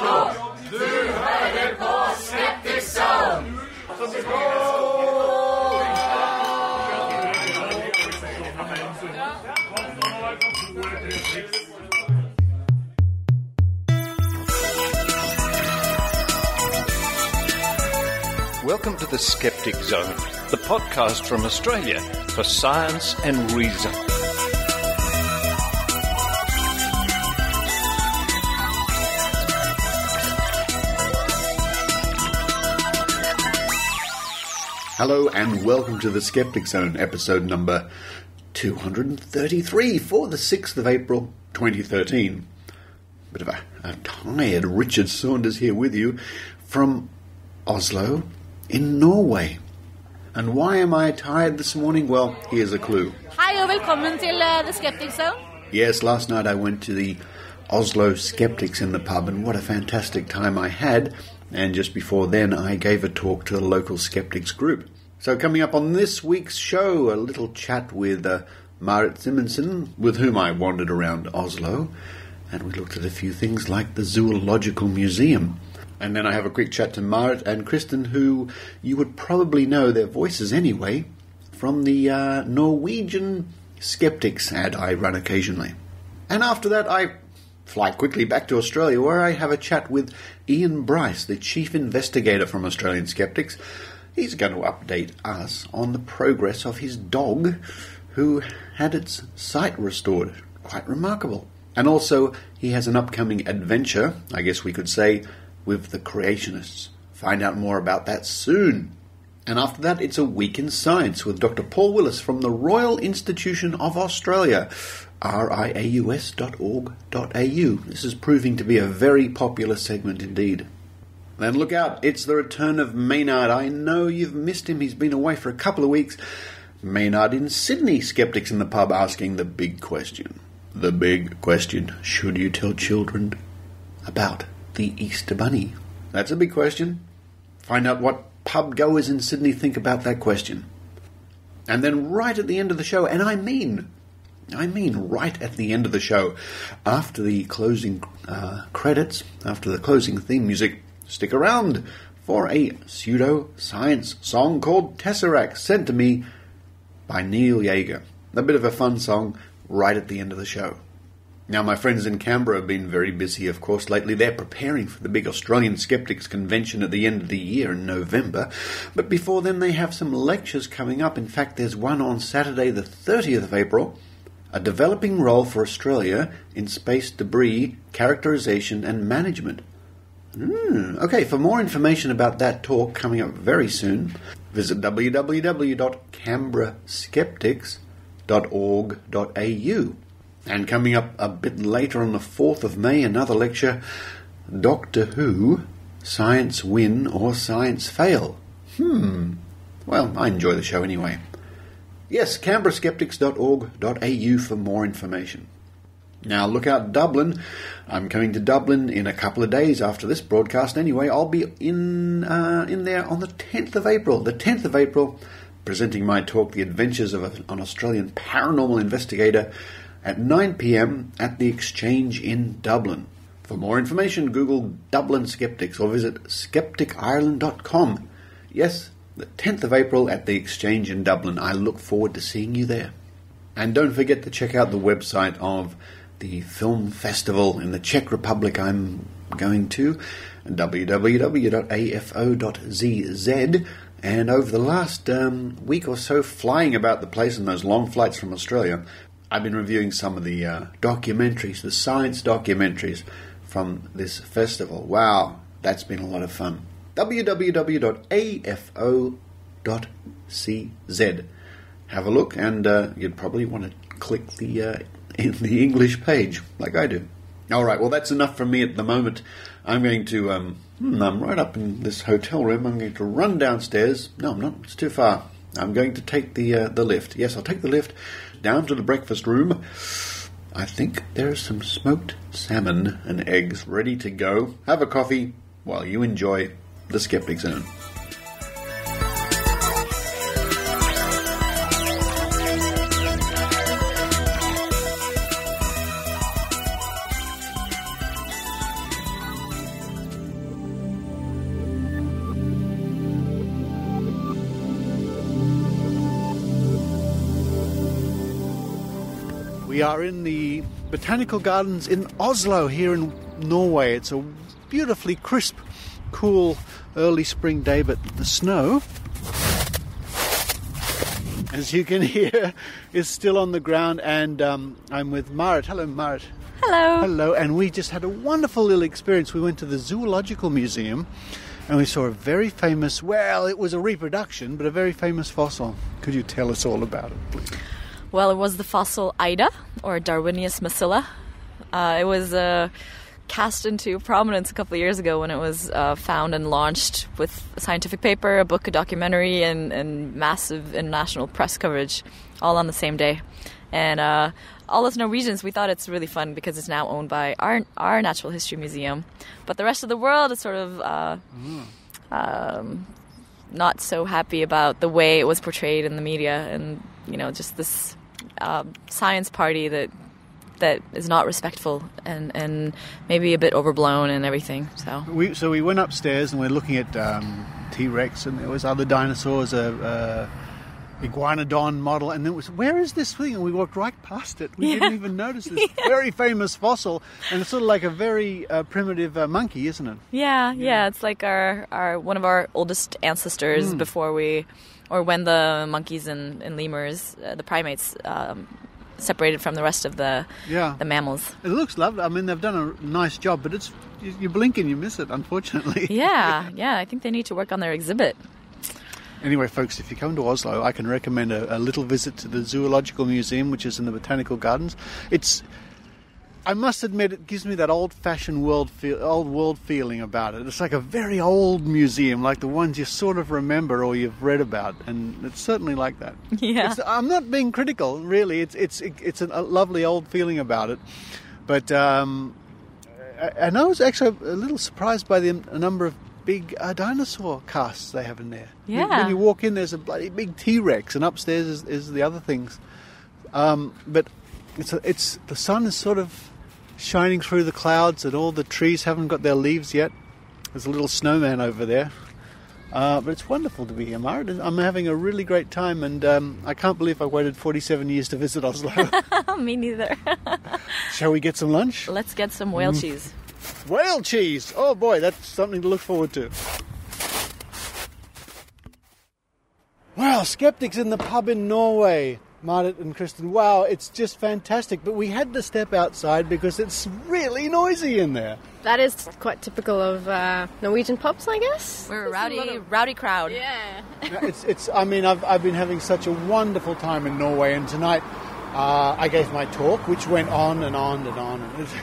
Oslo. Du hører på Skeptic Zone. Welcome to the Skeptic Zone, the podcast from Australia for science and reason. Hello and welcome to the Skeptic Zone, episode number 233 for the 6th of April 2013. Bit of a tired Richard Saunders here with you from Oslo in Norway. And why am I tired this morning? Well, here's a clue. Hei og velkommen til The Skeptic Zone. Yes, last night I went to the Oslo Skeptics in the pub, and what a fantastic time I had. And just before then, I gave a talk to the local skeptics group. So coming up on this week's show, a little chat with Marit Simonsen, with whom I wandered around Oslo. And we looked at a few things like the Zoological Museum. And then I have a quick chat to Marit and Kristin, who you would probably know their voices anyway, from the Norwegian Skeptics ad I run occasionally. And after that, I fly quickly back to Australia, where I have a chat with Ian Bryce, the chief investigator from Australian Skeptics. He's going to update us on the progress of his dog, who had its sight restored. Quite remarkable. And also, he has an upcoming adventure, I guess we could say, with the creationists. Find out more about that soon. And after that, it's a week in science with Dr. Paul Willis from the Royal Institution of Australia, RiAus.org.au. This is proving to be a very popular segment indeed. Then look out, it's the return of Maynard. I know you've missed him. He's been away for a couple of weeks. Maynard in Sydney Skeptics in the pub asking the big question. The big question, should you tell children about the Easter Bunny? That's a big question. Find out what pub goers in Sydney think about that question. And then right at the end of the show, and I mean right at the end of the show, after the closing credits, after the closing theme music, stick around for a pseudo-science song called Tesseracts, sent to me by Neal Yeager. A bit of a fun song right at the end of the show. Now, my friends in Canberra have been very busy, of course, lately. They're preparing for the big Australian Skeptics convention at the end of the year in November. But before then, they have some lectures coming up. In fact, there's one on Saturday, the 30th of April, A Developing Role for Australia in Space Debris Characterization and Management. Okay, for more information about that talk coming up very soon, visit www.canberraskeptics.org.au. And coming up a bit later on the 4th of May, another lecture, Doctor Who, Science Win or Science Fail? Well, I enjoy the show anyway. Yes, canberraskeptics.org.au for more information. Now, look out, Dublin. I'm coming to Dublin in a couple of days after this broadcast anyway. I'll be in there on the 10th of April. The 10th of April, presenting my talk, The Adventures of an Australian Paranormal Investigator, at 9 p.m. at the Exchange in Dublin. For more information, Google Dublin Skeptics or visit skepticireland.com. Yes, the 10th of April at the Exchange in Dublin. I look forward to seeing you there. And don't forget to check out the website of the film festival in the Czech Republic I'm going to, www.afo.zz. And over the last week or so, flying about the place in those long flights from Australia, I've been reviewing some of the documentaries, the science documentaries from this festival. Wow, that's been a lot of fun. www.afo.cz. Have a look, and you'd probably want to click the English page, like I do. All right, well, that's enough from me at the moment. I'm going to, I'm right up in this hotel room. I'm going to run downstairs. No, I'm not. It's too far. I'm going to take the lift. Yes, I'll take the lift down to the breakfast room. I think there's some smoked salmon and eggs ready to go. Have a coffee while you enjoy the Skeptic Zone. We are in the Botanical Gardens in Oslo, here in Norway. It's a beautifully crisp, cool, early spring day, but the snow, as you can hear, is still on the ground, and I'm with Marit. Hello, Marit. Hello. Hello, and we just had a wonderful little experience. We went to the Zoological Museum, and we saw a very famous, well, it was a reproduction, but a very famous fossil. Could you tell us all about it, please? Well, it was the fossil Ida, or Darwinius macilla. It was cast into prominence a couple of years ago when it was found and launched with a scientific paper, a book, a documentary, and massive international press coverage all on the same day. And all as Norwegians, we thought it's really fun because it's now owned by our Natural History Museum. But the rest of the world is sort of not so happy about the way it was portrayed in the media, and just this science party that is not respectful and maybe a bit overblown and everything. So we went upstairs and we're looking at T-Rex, and there was other dinosaurs, iguanodon model, and it was, where is this thing? And we walked right past it. We didn't even notice this very famous fossil, and it's sort of like a very primitive monkey, isn't it? Yeah. It's like our one of our oldest ancestors before when the monkeys and lemurs, the primates, separated from the rest of the mammals. It looks lovely. I mean, they've done a nice job, but it's you blink and you miss it, unfortunately. Yeah. I think they need to work on their exhibit. Anyway, folks, if you come to Oslo, I can recommend a little visit to the Zoological Museum, which is in the Botanical Gardens. I must admit, it gives me that old-fashioned old world feeling about it. It's like a very old museum, like the ones you sort of remember or you've read about, and it's certainly like that. Yeah. I'm not being critical, really. It's a lovely old feeling about it, but and I was actually a little surprised by the number of big dinosaur casts they have in there. Yeah. When you walk in, there's a bloody big T-Rex, and upstairs is the other things. But it's the sun is sort of shining through the clouds, and all the trees haven't got their leaves yet. There's a little snowman over there. But it's wonderful to be here, Marit. I'm having a really great time, and I can't believe I waited 47 years to visit Oslo. Me neither. Shall we get some lunch? Let's get some whale cheese. Whale cheese! Oh boy, that's something to look forward to. Wow, Skeptics in the pub in Norway. Marit and Kristin, wow, it's just fantastic. But we had to step outside because it's really noisy in there. That is quite typical of Norwegian pubs, I guess. We're a rowdy crowd. Yeah. I mean, I've been having such a wonderful time in Norway, and tonight I gave my talk, which went on and on and on.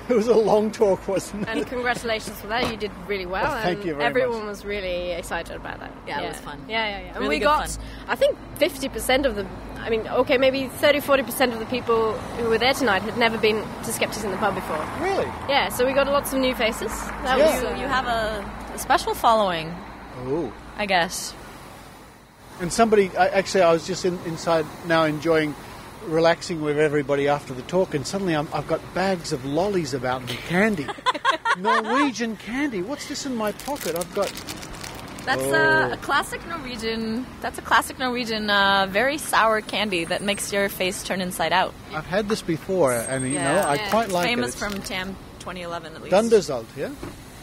It was a long talk, wasn't it? And congratulations for that. You did really well. Oh, thank you very everyone much. was really excited about that. Yeah, it was fun. Yeah. And really we good got, fun. I think 50% of maybe 30-40% of the people who were there tonight had never been to Skeptics in the pub before. Really? Yeah, so we got lots of new faces. You have a special following. Oh. I guess. And I was just inside now relaxing with everybody after the talk, and suddenly I've got bags of lollies about me, candy. Norwegian candy. What's this in my pocket? I've got... That's a classic Norwegian, very sour candy that makes your face turn inside out. I've had this before, and I quite like it. Famous from TAM 2011 at least. Dundersalt, yeah?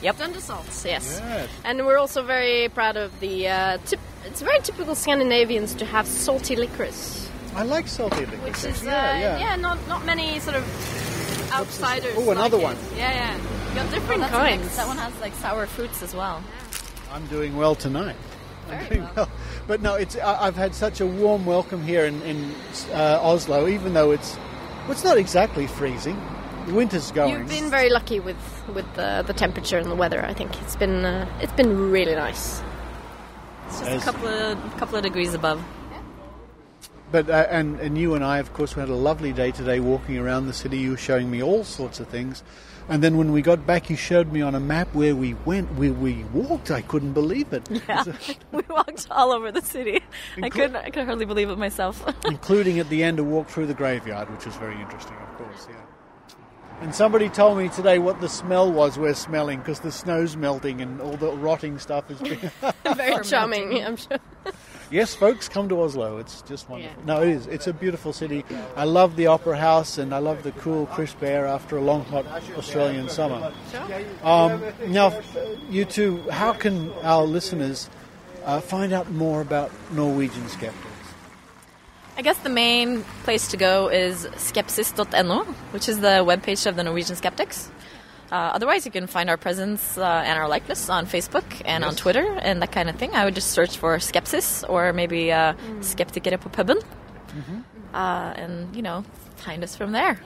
Yep. Dundersalts, yes. Yes. And we're also very proud of the... it's very typical Scandinavians to have salty licorice. I like salty licorice. Which is, not many sort of outsiders. Oh, another one. Yeah. You got different That's kinds. nice. That one has like sour fruits as well. I'm doing well tonight. Very well. But no, I've had such a warm welcome here in Oslo, even though it's not exactly freezing. The winter's going. You've been very lucky with the temperature and the weather. I think it's been really nice. It's just a couple of degrees above. But and you and I, of course, we had a lovely day today walking around the city. You were showing me all sorts of things. And then when we got back, you showed me on a map where we went. We walked. I couldn't believe it. Yeah, we walked all over the city. I could hardly believe it myself. Including at the end a walk through the graveyard, which was very interesting, of course, yeah. And somebody told me today what the smell was we're smelling, because the snow's melting and all the rotting stuff is being... Very charming, I'm sure. Yes, folks, come to Oslo. It's just wonderful. Yeah. No, it is. It's a beautiful city. I love the Opera House, and I love the cool, crisp air after a long, hot Australian summer. Now, you two, how can our listeners find out more about Norwegian Skeptics? I guess the main place to go is skepsis.no, which is the webpage of the Norwegian Skeptics. Otherwise, you can find our presence and our likeness on Facebook and on Twitter and that kind of thing. I would just search for Skepsis or maybe Skeptikere på puben. And, find us from there.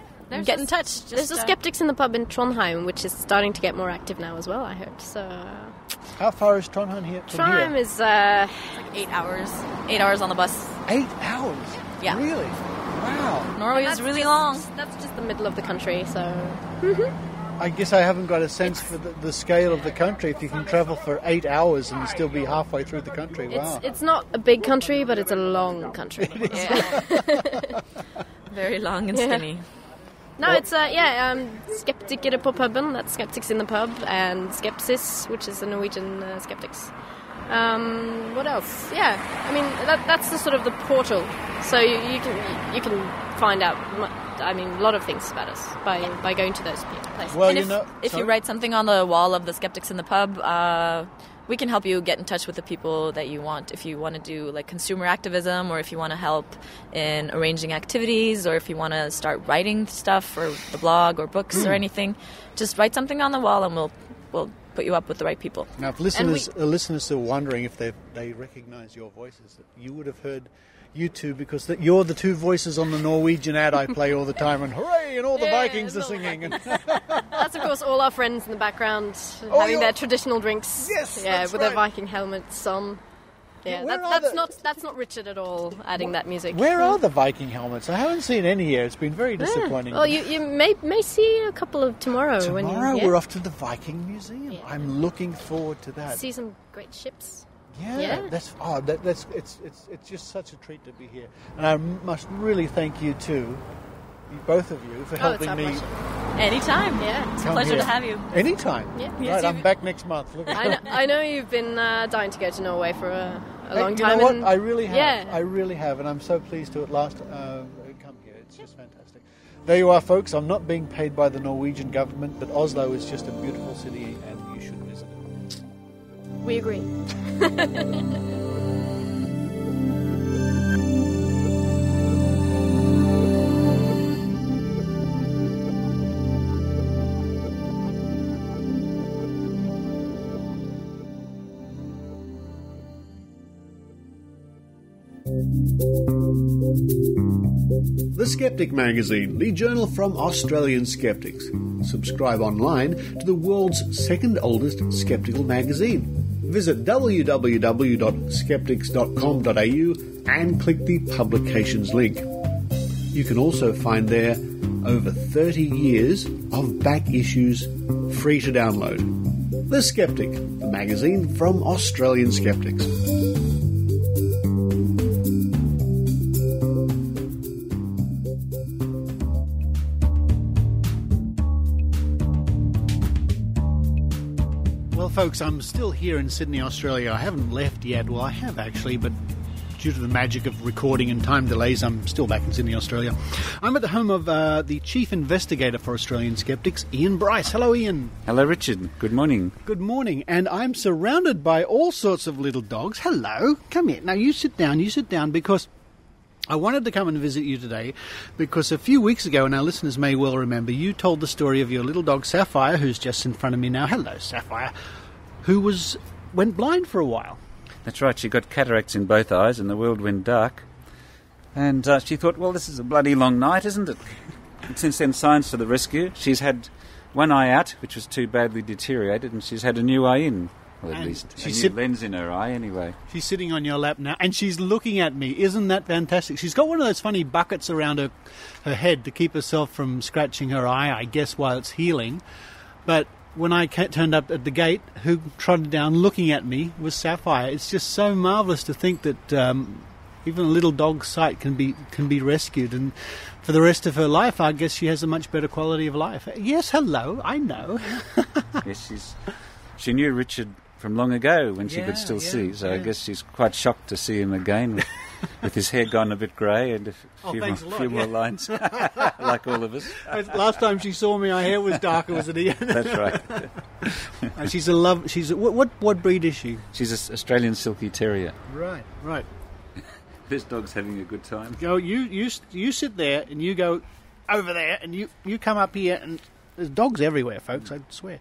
Get in touch. There's a Skeptics in the pub in Trondheim, which is starting to get more active now as well, I heard. So, how far is Trondheim here? Trondheim is... like 8 hours. 8 hours on the bus. 8 hours? Yeah. Really? Wow. Norway is really long. That's just the middle of the country, so... I guess I haven't got a sense for the scale of the country. If you can travel for 8 hours and still be halfway through the country, wow. It's not a big country, but it's a long country. Very long and skinny. No, it's Skeptikere på puben, that's Skeptics in the pub, and Skepsis, which is the Norwegian Skeptics. What else? Yeah, I mean that's the sort of the portal. So you can find out. I mean, a lot of things about us by going to those places. Well, and if you write something on the wall of the Skeptics in the pub, we can help you get in touch with the people that you want. If you want to do like consumer activism, or if you want to help in arranging activities, or if you want to start writing stuff for the blog or books or anything, just write something on the wall and we'll put you up with the right people. Now, if listeners are wondering if they recognize your voices, you would have heard you two, because you're the two voices on the Norwegian ad I play all the time, and hooray, and all the Vikings are singing. And that's, of course, all our friends in the background having their traditional drinks. Yes, with their Viking helmets on. Yeah, that's not Richard at all, adding that music. Where are the Viking helmets? I haven't seen any here. It's been very disappointing. Well, you may see a couple of tomorrow. Tomorrow we're off to the Viking Museum. Yeah. I'm looking forward to that. See some great ships. Yeah. It's just such a treat to be here. And I must really thank you too, both of you, for helping me. Anytime, yeah. It's a pleasure to have you. Anytime. Yeah. Right, I'm back next month. I know you've been dying to go to Norway for a long time. You know what? I really have. Yeah. I really have, and I'm so pleased to at last come here. It's just fantastic. There you are, folks. I'm not being paid by the Norwegian government, but Oslo is just a beautiful city, and you should visit it. We agree. The Skeptic Magazine, the journal from Australian skeptics. Subscribe online to the world's second oldest skeptical magazine. Visit www.skeptics.com.au and click the publications link. You can also find there over 30 years of back issues free to download. The Skeptic, the magazine from Australian skeptics. Folks, I'm still here in Sydney, Australia. I haven't left yet. Well, I have actually, but due to the magic of recording and time delays, I'm still back in Sydney, Australia. I'm at the home of the Chief Investigator for Australian Skeptics, Ian Bryce. Hello, Ian. Hello, Richard. Good morning. Good morning. And I'm surrounded by all sorts of little dogs. Hello. Come here. Now, you sit down, because I wanted to come and visit you today because a few weeks ago, and our listeners may well remember, you told the story of your little dog, Sapphire, who's just in front of me now. Hello, Sapphire. Who went blind for a while. That's right, she got cataracts in both eyes and the world went dark. And she thought, well, this is a bloody long night, isn't it? And since then, science to the rescue. She's had one eye out, which was too badly deteriorated, and she's had a new eye in. Well, at least a new lens in her eye, anyway. She's sitting on your lap now, and she's looking at me. Isn't that fantastic? She's got one of those funny buckets around her head to keep herself from scratching her eye, I guess, while it's healing. But when I turned up at the gate, who trotted down looking at me was Sapphire. It's just so marvellous to think that even a little dog's sight can be rescued, and for the rest of her life, I guess she has a much better quality of life. Yes, hello, I know. Yes, she knew Richard from long ago when she could still see. So I guess she's quite shocked to see him again with his hair gone a bit grey and a few more lines, like all of us. Last time she saw me, her hair was darker, wasn't it? That's right. She's a love. What breed is she? She's an Australian Silky Terrier. Right. This dog's having a good time. Go. You sit there and you go over there and you come up here and there's dogs everywhere, folks. I swear.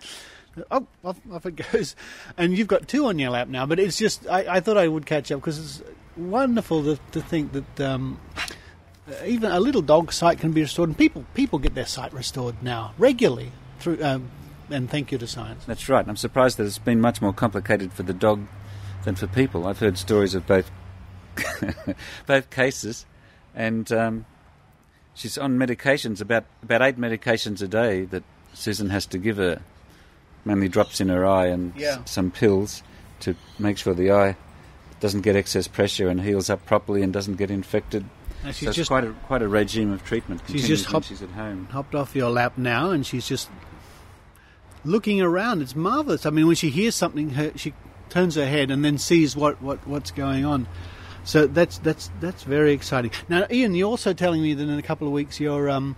Oh, off it goes. And you've got 2 on your lap now, but it's just, I thought I would catch up because it's wonderful to think that even a little dog's sight can be restored, and people get their sight restored now regularly through, and thank you to science. That's right. I'm surprised that it's been much more complicated for the dog than for people. I've heard stories of both cases, and she's on medications, about 8 medications a day that Susan has to give her. Mainly drops in her eye and some pills to make sure the eye doesn't get excess pressure and heals up properly and doesn't get infected. So it's just quite a regime of treatment. She's at home. Hopped off your lap now, and she's just looking around. It's marvellous. I mean, when she hears something, she turns her head and then sees what's going on. So that's very exciting. Now, Ian, you're also telling me that in a couple of weeks you're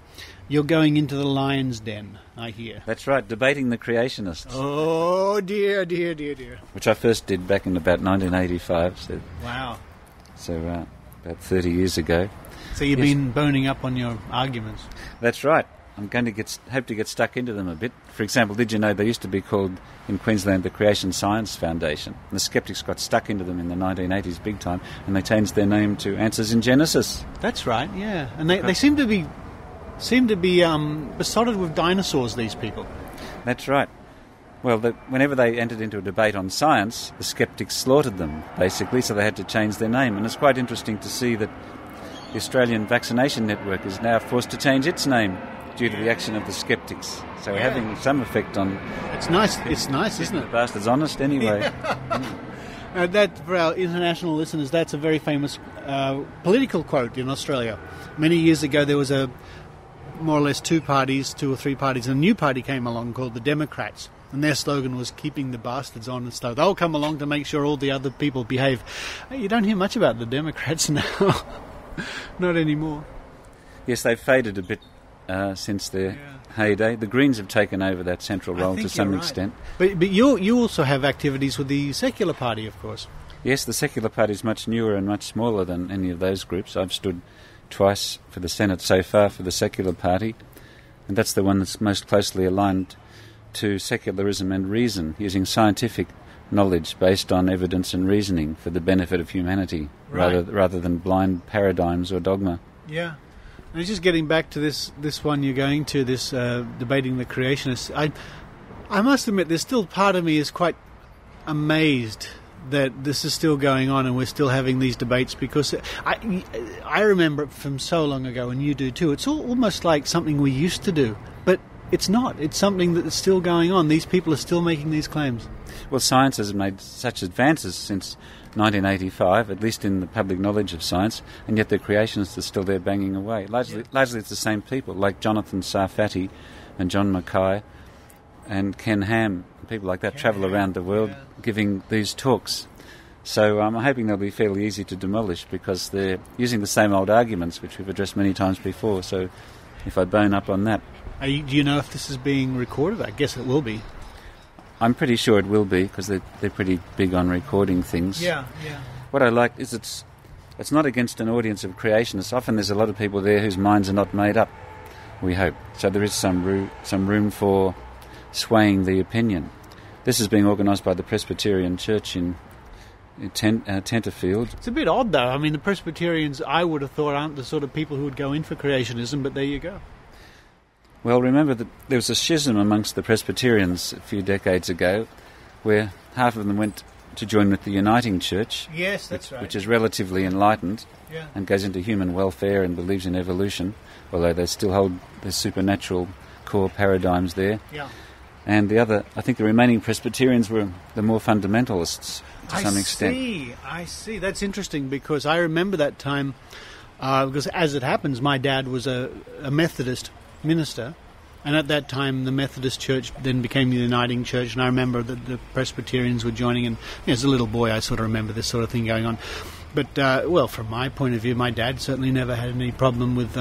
going into the lion's den, I hear. That's right, debating the creationists. Oh, dear. Which I first did back in about 1985. So, wow. So about 30 years ago. So you've been boning up on your arguments. That's right. I'm going to hope to get stuck into them a bit. For example, did you know they used to be called, in Queensland, the Creation Science Foundation? And the Skeptics got stuck into them in the 1980s big time, and they changed their name to Answers in Genesis. That's right, yeah. And they seem to be besotted with dinosaurs, these people. That's right. Well, whenever they entered into a debate on science, the Skeptics slaughtered them, basically, so they had to change their name. And it's quite interesting to see that the Australian Vaccination Network is now forced to change its name due to the action of the Skeptics. So having some effect on... It's nice, isn't it? The bastard's honest anyway. That, for our international listeners, that's a very famous political quote in Australia. Many years ago there was more or less 2 or 3 parties, and a new party came along called the Democrats, and their slogan was keeping the bastards honest, so they'll come along to make sure all the other people behave. You don't hear much about the Democrats now. Not anymore. Yes, they've faded a bit since their heyday. The Greens have taken over that central role to some extent. But you also have activities with the Secular Party, of course. Yes, the Secular Party is much newer and much smaller than any of those groups. I've stood twice for the Senate so far for the Secular Party, and that's the one that's most closely aligned to secularism and reason, using scientific knowledge based on evidence and reasoning for the benefit of humanity, rather than blind paradigms or dogma. Yeah. And just getting back to this one you're going to, this debating the creationists, I must admit there's still part of me is quite amazed that this is still going on and we're still having these debates, because I remember it from so long ago, and you do too. It's almost like something we used to do, but it's not. It's something that is still going on. These people are still making these claims. Well, science has made such advances since 1985, at least in the public knowledge of science, and yet the creationists are still there banging away. Largely it's the same people, like Jonathan Sarfati and John Mackay and Ken Ham. People like that travel around the world giving these talks. So I'm hoping they'll be fairly easy to demolish, because they're using the same old arguments which we've addressed many times before. So if I bone up on that... Do you know if this is being recorded? I guess it will be. I'm pretty sure it will be, because they're pretty big on recording things. Yeah. What I like is it's not against an audience of creationists. Often there's a lot of people there whose minds are not made up, we hope. So there is some room for swaying the opinion. This is being organised by the Presbyterian Church in Tenterfield. It's a bit odd, though. I mean, the Presbyterians, I would have thought, aren't the sort of people who would go in for creationism, but there you go. Well, remember that there was a schism amongst the Presbyterians a few decades ago, where half of them went to join with the Uniting Church. Yes, that's right. Which is relatively enlightened and goes into human welfare and believes in evolution, although they still hold the supernatural core paradigms there. Yeah. And the remaining Presbyterians were the more fundamentalists to some extent. I see. That's interesting, because I remember that time, because as it happens, my dad was a Methodist minister, And at that time, the Methodist Church then became the Uniting Church, and I remember that the Presbyterians were joining, and as a little boy I sort of remember this sort of thing going on. But, well, from my point of view, my dad certainly never had any problem with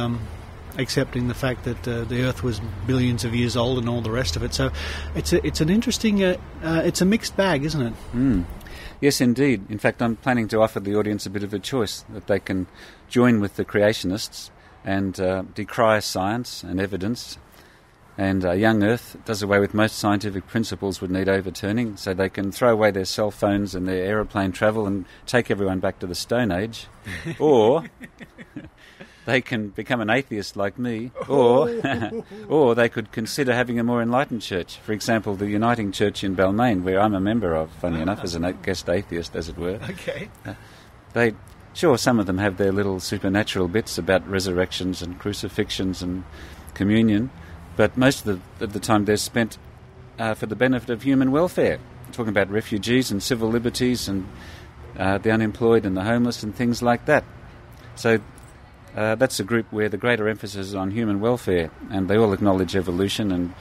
accepting the fact that the Earth was billions of years old and all the rest of it. So it's an interesting, it's a mixed bag, isn't it? Mm. Yes, indeed. In fact, I'm planning to offer the audience a bit of a choice, that they can join with the creationists and decry science and evidence. And young Earth does away with most scientific principles would need overturning, so they can throw away their cell phones and their aeroplane travel and take everyone back to the Stone Age. Or they can become an atheist like me, or they could consider having a more enlightened church. For example, the Uniting Church in Balmain, where I'm a member of, funny enough, as a guest atheist, as it were. Okay. Sure, some of them have their little supernatural bits about resurrections and crucifixions and communion, but most of the time they're spent for the benefit of human welfare. We're talking about refugees and civil liberties and the unemployed and the homeless and things like that. So that's a group where the greater emphasis is on human welfare, and they all acknowledge evolution and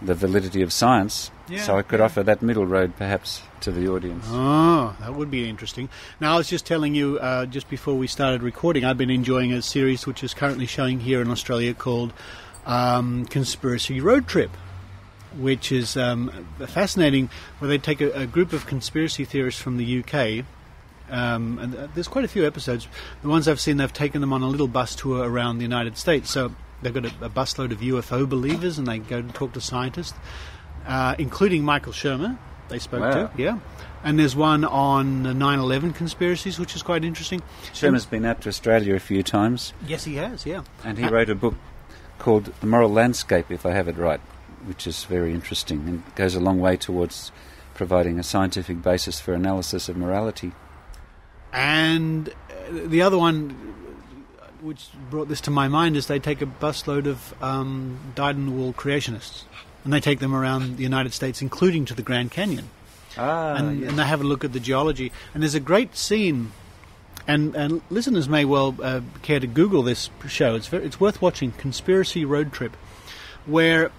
the validity of science. Yeah, so I could offer that middle road perhaps to the audience. Oh, that would be interesting. Now, I was just telling you just before we started recording, I've been enjoying a series which is currently showing here in Australia called Conspiracy Road Trip, which is fascinating, where they take a group of conspiracy theorists from the UK. And there's quite a few episodes. The ones I've seen, they've taken them on a little bus tour around the United States. So they've got a busload of UFO believers, and they go and talk to scientists, including Michael Shermer, they spoke to. Yeah. And there's one on 9/11 conspiracies, which is quite interesting. Shermer's been out to Australia a few times. Yes, he has, yeah. And he wrote a book called The Moral Landscape, if I have it right, which is very interesting and goes a long way towards providing a scientific basis for analysis of morality. And the other one, which brought this to my mind, is they take a busload of dyed-in-the-wool creationists, and they take them around the United States, including to the Grand Canyon. And they have a look at the geology. And there's a great scene, and listeners may well care to Google this show. It's worth watching, Conspiracy Road Trip, where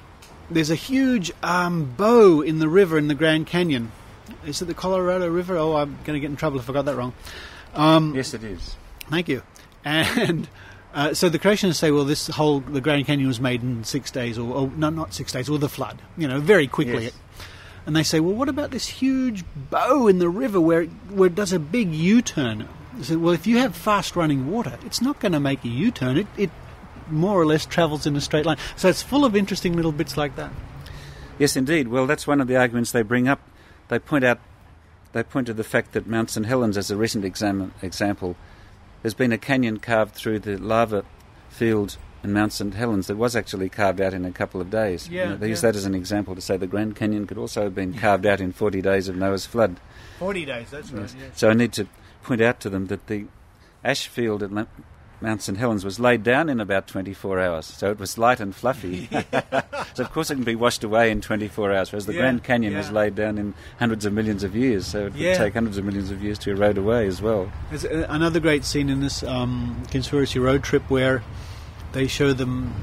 there's a huge bow in the river in the Grand Canyon. Is it the Colorado River? Oh, I'm going to get in trouble if I got that wrong. Yes, it is. Thank you. And so the creationists say, well, the Grand Canyon was made in 6 days, or no, not 6 days, or the flood, very quickly. Yes. And they say, well, what about this huge bow in the river where it does a big U-turn? They say, well, if you have fast-running water, it's not going to make a U-turn. It more or less travels in a straight line. So it's full of interesting little bits like that. Yes, indeed. Well, that's one of the arguments they bring up. They point to the fact that Mount St. Helens, as a recent example, there's been a canyon carved through the lava field in Mount St. Helens that was actually carved out in a couple of days. Yeah, they use that as an example to say the Grand Canyon could also have been carved out in 40 days of Noah's flood. 40 days, that's right. Yes. So I need to point out to them that the ash field at Mount St. Helens was laid down in about 24 hours, so it was light and fluffy. So of course it can be washed away in 24 hours, whereas the Grand Canyon was laid down in hundreds of millions of years, so it would take hundreds of millions of years to erode away as well. There's another great scene in this Conspiracy Road Trip where they show them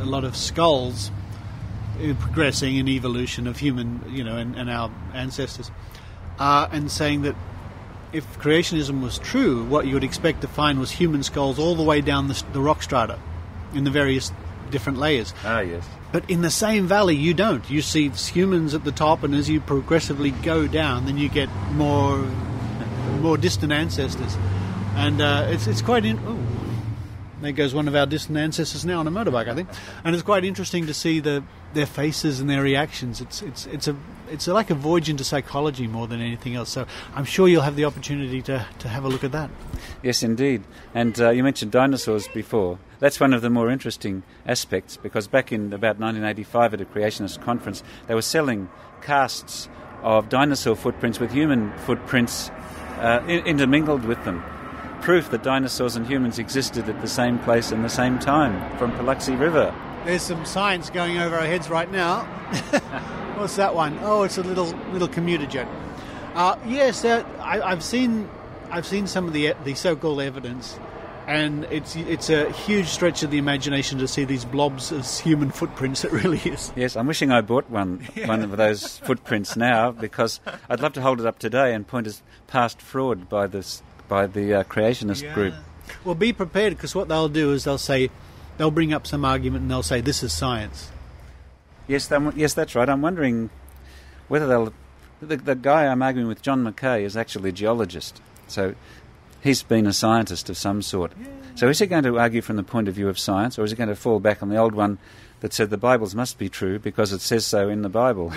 a lot of skulls progressing in evolution of human, and our ancestors, and saying that if creationism was true, what you would expect to find was human skulls all the way down the rock strata in the various different layers. Ah, yes. But in the same valley, you don't. You see humans at the top, and as you progressively go down, then you get more distant ancestors. And it's quite... there goes one of our distant ancestors now on a motorbike, I think. And it's quite interesting to see their faces and their reactions. It's like a voyage into psychology more than anything else. So I'm sure you'll have the opportunity to have a look at that. Yes, indeed. And you mentioned dinosaurs before. That's one of the more interesting aspects, because back in about 1985 at a creationist conference, they were selling casts of dinosaur footprints with human footprints intermingled with them. Proof that dinosaurs and humans existed at the same place and the same time from Paluxy River. There's some science going over our heads right now. What's that one? Oh, it's a little commuter jet. Yes, I've seen some of the so-called evidence, And it's a huge stretch of the imagination to see these blobs as human footprints. It really is. Yes, I'm wishing I bought one of those footprints now, because I'd love to hold it up today and point us past fraud by the creationist group. Well, be prepared, because what they'll do is they'll bring up some argument and they'll say this is science. Yes, that's right. I'm wondering whether the guy I'm arguing with, John McKay, is actually a geologist. So he's been a scientist of some sort. Yeah. So is he going to argue from the point of view of science, or is he going to fall back on the old one that said the Bibles must be true because it says so in the Bible?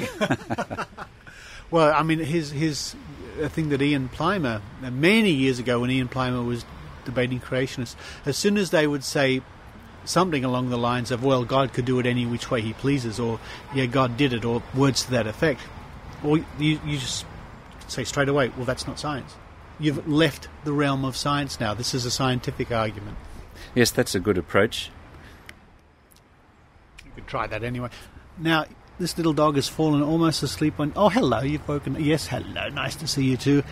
Well, I mean, his thing that Ian Plimer, many years ago when Ian Plimer was debating creationists, as soon as they would say something along the lines of, well, God could do it any which way he pleases, or, yeah, God did it, or words to that effect, or you just say straight away, well, that's not science. You've left the realm of science now. This is a scientific argument. Yes, that's a good approach. You could try that anyway. Now, this little dog has fallen almost asleep on... Oh, hello, you've woken... Yes, hello, nice to see you too.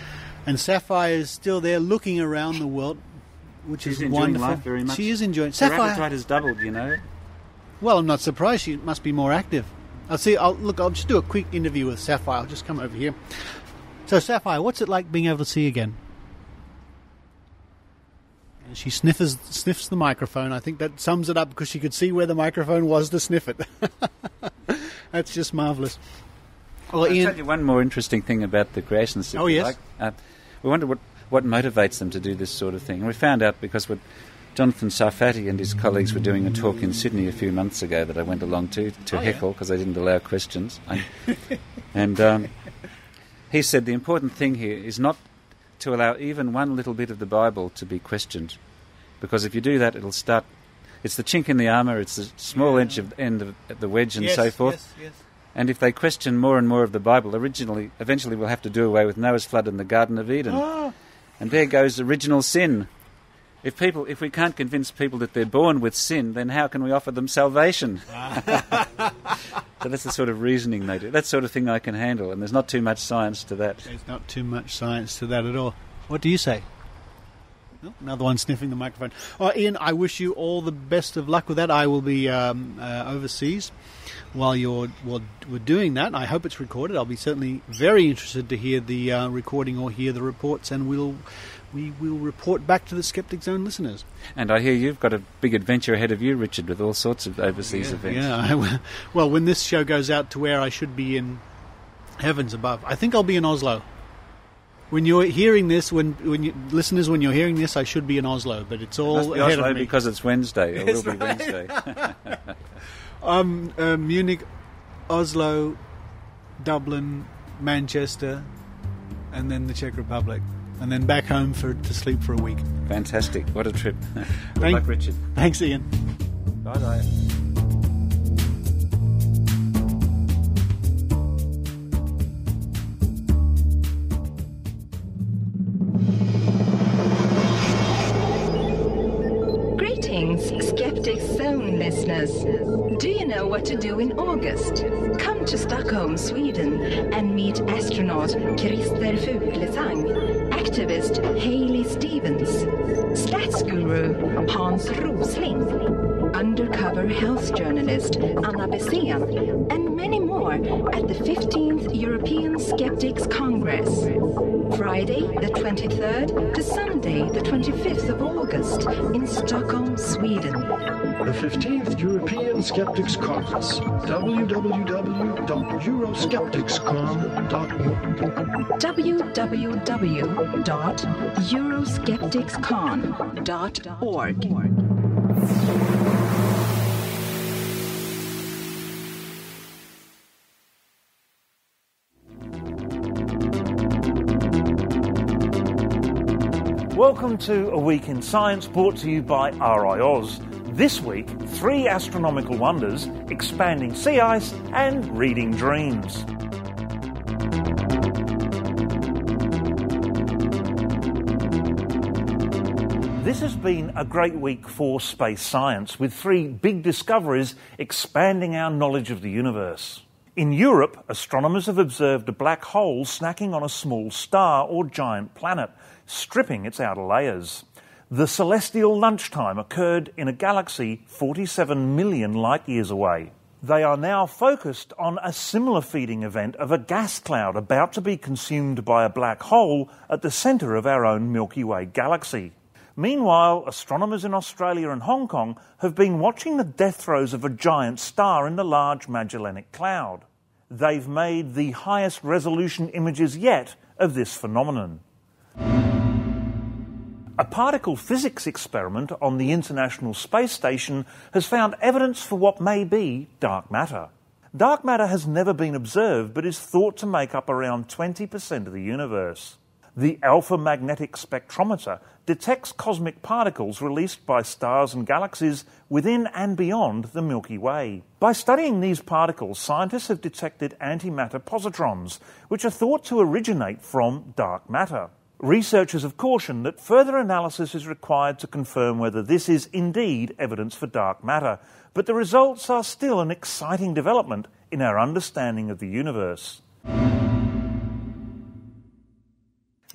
And Sapphire is still there looking around the world, which is wonderful. She's enjoying life very much. She is enjoying... Her appetite has doubled, you know. Well, I'm not surprised. She must be more active. I'll just do a quick interview with Sapphire. I'll just come over here. So, Sapphire, what's it like being able to see again? And she sniffs the microphone. I think that sums it up, because she could see where the microphone was to sniff it. That's just marvellous. Well, I'll tell you one more interesting thing about the creationists. Oh, yes. We wonder what motivates them to do this sort of thing. And we found out because Jonathan Sarfati and his colleagues were doing a talk in Sydney a few months ago that I went along to heckle because they didn't allow questions. And he said the important thing here is not to allow even one little bit of the Bible to be questioned, because if you do that, it'll start... It's the chink in the armour, it's the small end of the wedge and so forth. Yes. And if they question more and more of the Bible, eventually we'll have to do away with Noah's flood and the Garden of Eden. Oh. And there goes original sin. If we can't convince people that they're born with sin, then how can we offer them salvation? So that's the sort of reasoning they do. That sort of thing I can handle, and there's not too much science to that. There's not too much science to that at all. What do you say? Oh, another one sniffing the microphone. Oh, Ian, I wish you all the best of luck with that. I will be overseas while we're doing that. I hope it's recorded. I'll be certainly very interested to hear the recording or hear the reports, and we will report back to the Skeptic Zone listeners. And I hear you've got a big adventure ahead of you, Richard, with all sorts of overseas events. Yeah, well, when this show goes out to where I should be in heavens above, I think I'll be in Oslo. When you're hearing this, when you're hearing this, I should be in Oslo, but it's all ahead Oslo of me. Because it's Wednesday, or will be Wednesday. Munich, Oslo, Dublin, Manchester, and then the Czech Republic. And then back home to sleep for a week. Fantastic. What a trip. Good luck, Richard. Thanks, Ian. Bye-bye. Greetings, Skeptic Zone listeners. Do you know what to do in August? Come to Stockholm, Sweden, and meet astronaut Christer Fuglesang, activist Hailey Stevens, stats guru Hans Rosling, undercover health journalist Anna Bessén, and many more at the 15th European Skeptics Congress. Friday the 23rd to Sunday the 25th of August in Stockholm, Sweden. The 15th European Skeptics Congress. www.euroskepticscon.org. www.euroskepticscon.org. Welcome to A Week in Science, brought to you by RiAus. This week, 3 astronomical wonders, expanding sea ice and reading dreams. This has been a great week for space science, with 3 big discoveries expanding our knowledge of the universe. In Europe, astronomers have observed a black hole snacking on a small star or giant planet, stripping its outer layers. The celestial lunchtime occurred in a galaxy 47 million light-years away. They are now focused on a similar feeding event of a gas cloud about to be consumed by a black hole at the centre of our own Milky Way galaxy. Meanwhile, astronomers in Australia and Hong Kong have been watching the death throes of a giant star in the Large Magellanic Cloud. They've made the highest resolution images yet of this phenomenon. A particle physics experiment on the International Space Station has found evidence for what may be dark matter. Dark matter has never been observed but is thought to make up around 20% of the universe. The Alpha Magnetic Spectrometer detects cosmic particles released by stars and galaxies within and beyond the Milky Way. By studying these particles, scientists have detected antimatter positrons, which are thought to originate from dark matter. Researchers have cautioned that further analysis is required to confirm whether this is indeed evidence for dark matter, but the results are still an exciting development in our understanding of the universe.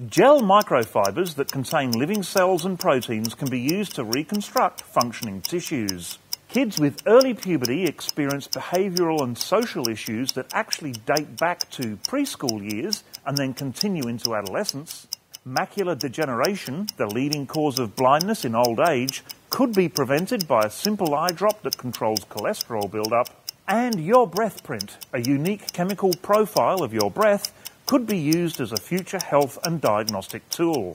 Gel microfibers that contain living cells and proteins can be used to reconstruct functioning tissues. Kids with early puberty experience behavioural and social issues that actually date back to preschool years and then continue into adolescence. Macular degeneration, the leading cause of blindness in old age, could be prevented by a simple eye drop that controls cholesterol buildup. And your breath print, a unique chemical profile of your breath, could be used as a future health and diagnostic tool.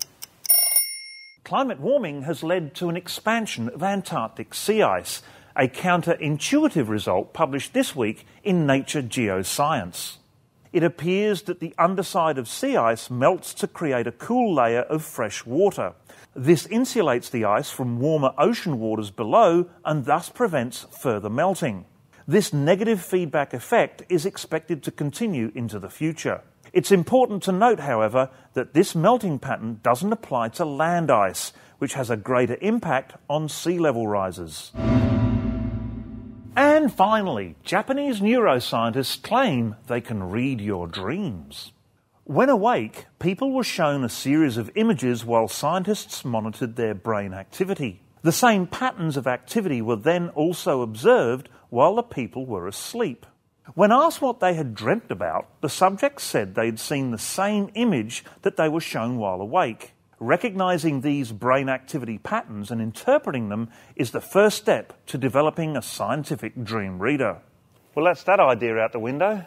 Climate warming has led to an expansion of Antarctic sea ice, a counterintuitive result published this week in Nature Geoscience. It appears that the underside of sea ice melts to create a cool layer of fresh water. This insulates the ice from warmer ocean waters below and thus prevents further melting. This negative feedback effect is expected to continue into the future. It's important to note, however, that this melting pattern doesn't apply to land ice, which has a greater impact on sea level rises. And finally, Japanese neuroscientists claim they can read your dreams. When awake, people were shown a series of images while scientists monitored their brain activity. The same patterns of activity were then also observed while the people were asleep. When asked what they had dreamt about, the subjects said they'd seen the same image that they were shown while awake. Recognising these brain activity patterns and interpreting them is the first step to developing a scientific dream reader. Well, that's that idea out the window.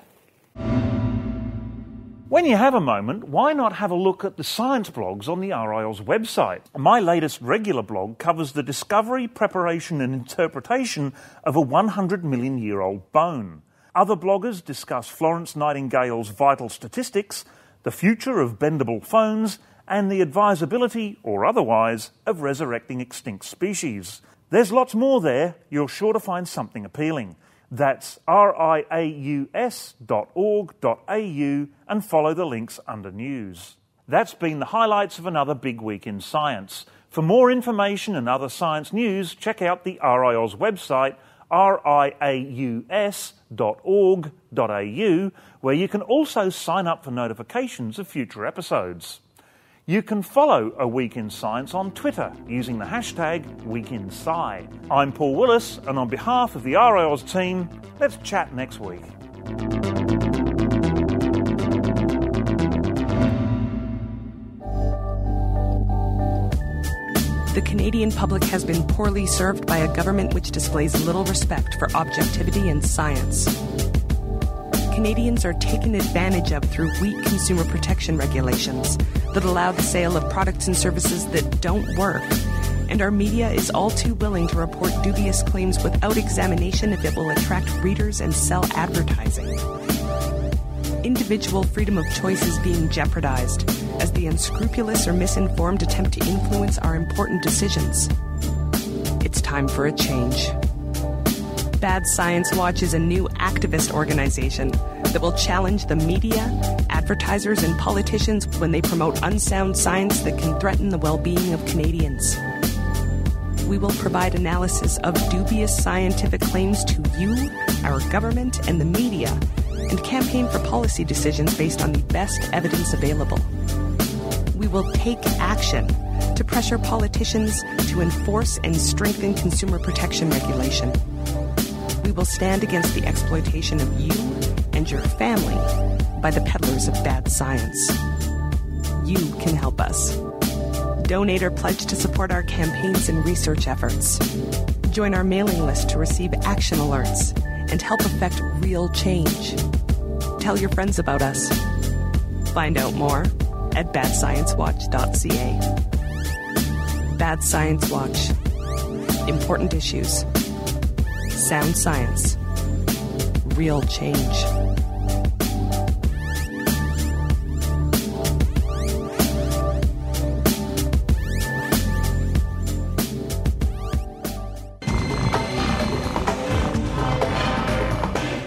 When you have a moment, why not have a look at the science blogs on the RiAus website? My latest regular blog covers the discovery, preparation and interpretation of a 100 million year old bone. Other bloggers discuss Florence Nightingale's vital statistics, the future of bendable phones, and the advisability, or otherwise, of resurrecting extinct species. There's lots more there. You're sure to find something appealing. That's riaus.org.au and follow the links under news. That's been the highlights of another big week in science. For more information and other science news, check out the RiAus website, riaus.org.au, where you can also sign up for notifications of future episodes. You can follow A Week in Science on Twitter using the hashtag WeekInSci. I'm Paul Willis, and on behalf of the RiAus team, let's chat next week. The Canadian public has been poorly served by a government which displays little respect for objectivity and science. Canadians are taken advantage of through weak consumer protection regulations that allow the sale of products and services that don't work, and our media is all too willing to report dubious claims without examination if it will attract readers and sell advertising. Individual freedom of choice is being jeopardized as the unscrupulous or misinformed attempt to influence our important decisions. It's time for a change. Bad Science Watch is a new activist organization that will challenge the media, advertisers, and politicians when they promote unsound science that can threaten the well-being of Canadians. We will provide analysis of dubious scientific claims to you, our government, and the media, and campaign for policy decisions based on the best evidence available. We will take action to to pressure politicians to enforce and strengthen consumer protection regulation. We will stand against the exploitation of you and your family by the peddlers of bad science. You can help us. Donate or pledge to support our campaigns and research efforts. Join our mailing list to receive action alerts and help effect real change. Tell your friends about us. Find out more at badsciencewatch.ca. Bad Science Watch. Important issues. Sound science. Real change.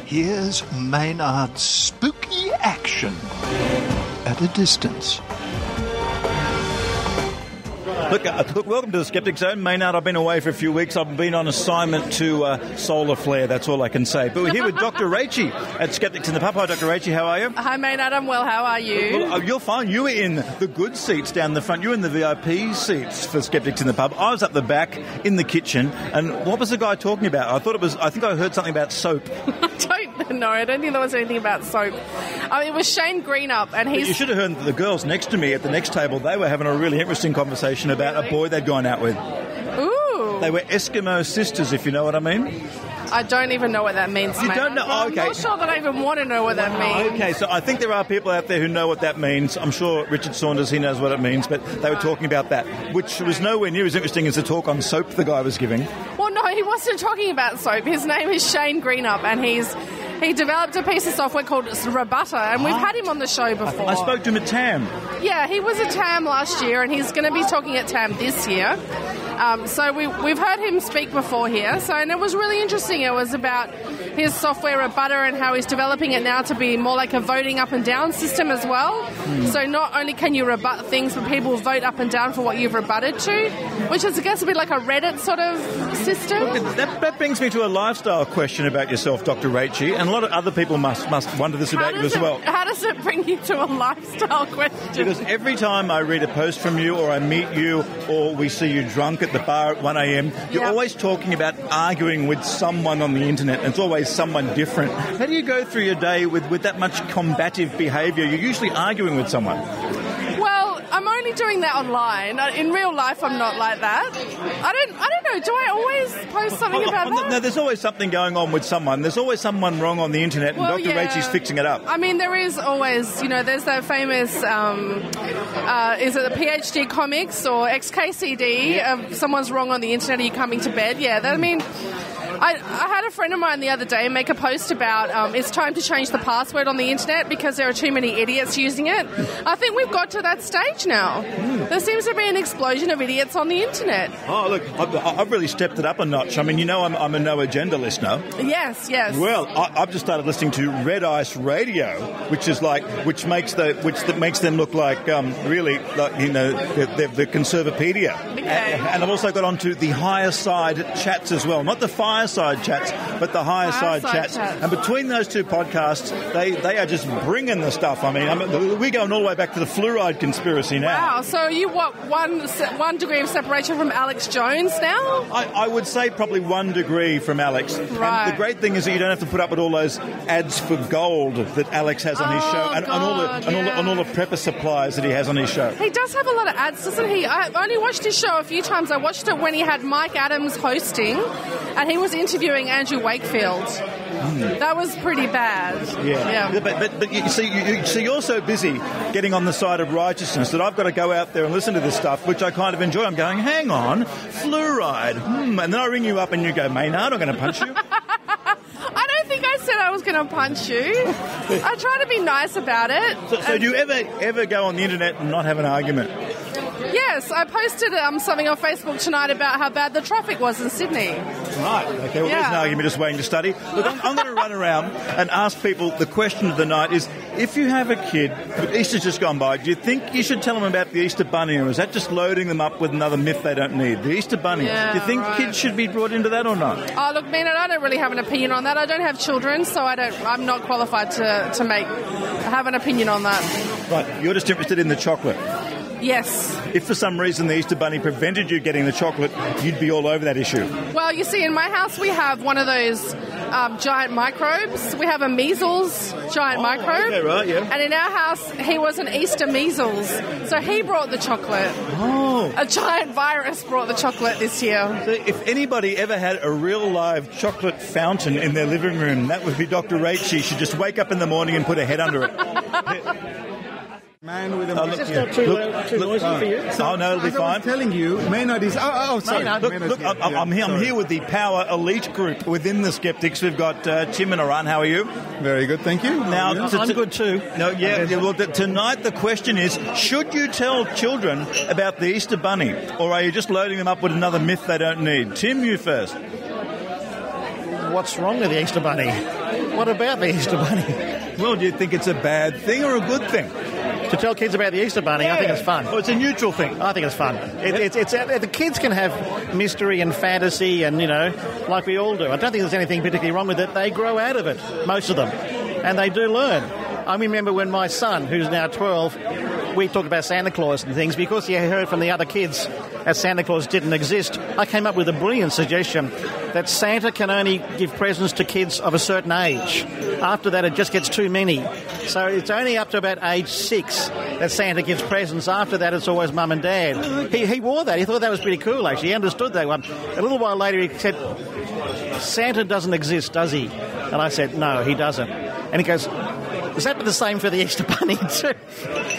Here's Maynard's spooky action at a distance. Look, welcome to the Skeptic Zone. Maynard, I've been away for a few weeks. I've been on assignment to solar flare, that's all I can say. But we're here with Dr. Rachie at Skeptics in the Pub. Hi, Dr. Rachie, how are you? Hi, Maynard, I'm well. How are you? Well, you're fine. You were in the good seats down the front. You were in the VIP seats for Skeptics in the Pub. I was up the back in the kitchen, and what was the guy talking about? I think I heard something about soap. I don't think there was anything about soap. It was Shane Greenup, and he's... But you should have heard the girls next to me at the next table. They were having a really interesting conversation about a boy they'd gone out with. Ooh. They were Eskimo sisters, if you know what I mean. I don't even know what that means, You don't know? Oh, okay. I'm not sure that I even want to know what that means. Okay, so I think there are people out there who know what that means. I'm sure Richard Saunders, he knows what it means, but they were talking about that, which was nowhere near as interesting as the talk on soap the guy was giving. Well, no, he wasn't talking about soap. His name is Shane Greenup, and he developed a piece of software called Rebutter, and we've had him on the show before. I spoke to him at TAM. Yeah, he was at TAM last year, and he's going to be talking at TAM this year. So we've heard him speak before here, and it was really interesting. It was about his software Rebutter and how he's developing it now to be more like a voting up and down system as well. So not only can you rebut things, but people vote up and down for what you've rebutted to, which is, I guess, a bit like a Reddit sort of system. Look, that brings me to a lifestyle question about yourself, Dr. Rachie, and a lot of other people must wonder this about you as well. How does it bring you to a lifestyle question? Because every time I read a post from you, or I meet you, or we see you drunk at the bar at 1 a.m, you're always talking about arguing with someone on the internet, and it's always someone different. How do you go through your day with that much combative behaviour? You're usually arguing with someone. Well, I'm only doing that online. In real life, I'm not like that. I don't know. Do I always post something about that? No, there's always something going on with someone. There's always someone wrong on the internet, and Dr. Rachie's fixing it up. I mean, there is always, there's that famous, is it the PhD comics or XKCD of someone's wrong on the internet, are you coming to bed? Yeah, I mean... I had a friend of mine the other day make a post about it's time to change the password on the internet because there are too many idiots using it. I think we've got to that stage now. There seems to be an explosion of idiots on the internet. Oh, look, I've really stepped it up a notch. I mean, I'm a no agenda listener. Yes. Well, I've just started listening to RiAus Radio, which makes them look like really like the Conservapedia. Okay. And I've also got onto the higher side chats as well, not the fireside chats, but the higher side chats. And between those two podcasts, they are just bringing the stuff. I mean, we're going all the way back to the fluoride conspiracy now. Wow, so are you, one degree of separation from Alex Jones now? I would say probably 1 degree from Alex. Right. And the great thing is that you don't have to put up with all those ads for gold that Alex has on his show, and all the prepper supplies that he has on his show. He does have a lot of ads, doesn't he? I've only watched his show a few times. I watched it when he had Mike Adams hosting, and he was interviewing Andrew Wakefield. That was pretty bad. Yeah. But you see, you're so busy getting on the side of righteousness that I've got to go out there and listen to this stuff, which I kind of enjoy. I'm going, hang on, fluoride. And then I ring you up and you go, Maynard, I'm going to punch you. I don't think I said I was going to punch you. I try to be nice about it. So do you ever go on the internet and not have an argument? Yes, I posted something on Facebook tonight about how bad the traffic was in Sydney. Right, okay, well, there's an argument just waiting to study. Look, I'm going to run around and ask people, the question of the night is, if you have a kid, Easter's just gone by, do you think you should tell them about the Easter Bunny, or is that just loading them up with another myth they don't need? The Easter Bunny. Yeah, do you think kids should be brought into that or not? Oh, look, Maynard, I don't really have an opinion on that. I don't have children, so I'm not qualified to have an opinion on that. Right, you're just interested in the chocolate. Yes. If for some reason the Easter Bunny prevented you getting the chocolate, you'd be all over that issue. Well, you see, in my house we have one of those giant microbes. We have a measles giant microbe. Okay, right, yeah. And in our house, he was an Easter measles. So he brought the chocolate. Oh. A giant virus brought the chocolate this year. So if anybody ever had a real live chocolate fountain in their living room, that would be Dr. Rach. She should just wake up in the morning and put her head under it. Man with a Is this not too noisy for you? Oh, no, it'll be As fine. I was telling you, Maynard is... sorry. Maynard. Look, I'm here with the Power Elite group within the Skeptics. We've got Tim and Aran. How are you? Very good, thank you. Now, I'm good too. No, well, tonight the question is, should you tell children about the Easter Bunny, or are you just loading them up with another myth they don't need? Tim, you first. What's wrong with the Easter Bunny? What about the Easter Bunny? Well, do you think it's a bad thing or a good thing? To tell kids about the Easter Bunny, I think it's fun. Oh, it's a neutral thing. I think it's fun. The kids can have mystery and fantasy and, like we all do. I don't think there's anything particularly wrong with it. They grow out of it, most of them, and they do learn. I remember when my son, who's now 12, we talked about Santa Claus and things, because he heard from the other kids that Santa Claus didn't exist. I came up with a brilliant suggestion that Santa can only give presents to kids of a certain age. After that, it just gets too many. So it's only up to about age 6 that Santa gives presents. After that, it's always mum and dad. He wore that. He thought that was pretty cool, actually. He understood that one. A little while later, he said, Santa doesn't exist, does he? And I said, no, he doesn't. And he goes, is that the same for the Easter Bunny too?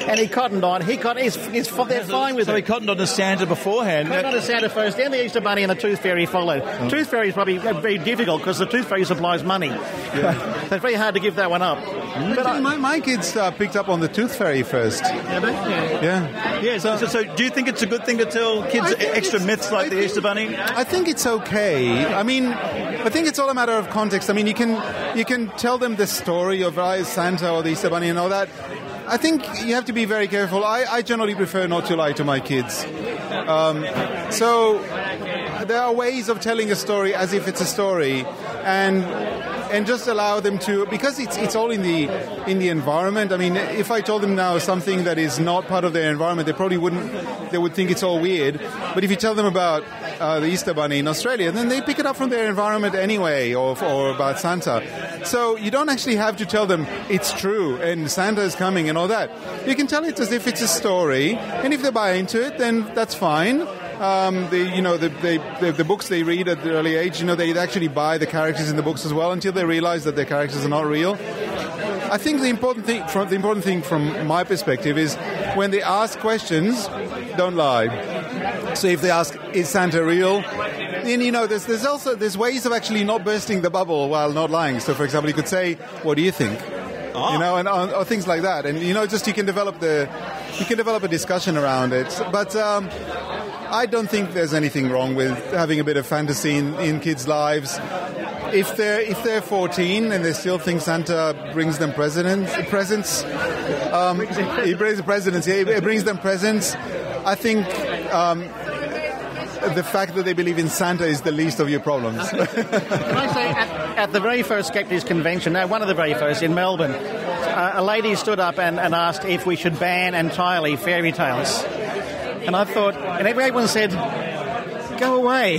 And he cottoned on. They're fine with it. So he cottoned on to Santa beforehand. Cottoned on to Santa first, then the Easter Bunny and the Tooth Fairy followed. Tooth Fairy is probably very difficult because the Tooth Fairy supplies money. Yeah. So it's very hard to give that one up. But my kids picked up on the Tooth Fairy first. Yeah. So do you think it's a good thing to tell kids extra myths like the Easter Bunny? I think it's okay. I mean, I think it's all a matter of context. I mean, you can tell them the story of Santa or the Easter Bunny and all that. I think you have to be very careful. I generally prefer not to lie to my kids. So there are ways of telling a story as if it's a story, and just allow them to, because it's all in the environment. I mean, if I told them now something that is not part of their environment, they would think it's all weird. But if you tell them about the Easter Bunny in Australia, then they pick it up from their environment anyway, or about Santa. So you don't actually have to tell them it's true and Santa is coming and all that. You can tell it as if it's a story, and if they buy into it, then that's fine. The books they read at the early age, they actually buy the characters in the books as well until they realize that their characters are not real. I think the important thing from my perspective is when they ask questions, don't lie. So if they ask, is Santa real? Then, there's ways of actually not bursting the bubble while not lying. So, for example, you could say, what do you think? Or things like that. And, just you can develop a discussion around it. But I don't think there's anything wrong with having a bit of fantasy in kids' lives. If they're 14 and they still think Santa brings them presents, he brings them presents. I think the fact that they believe in Santa is the least of your problems. Can I say, at the very first Skeptics convention, one of the very first in Melbourne, a lady stood up and asked if we should ban entirely fairy tales. And I thought, and everyone said, go away.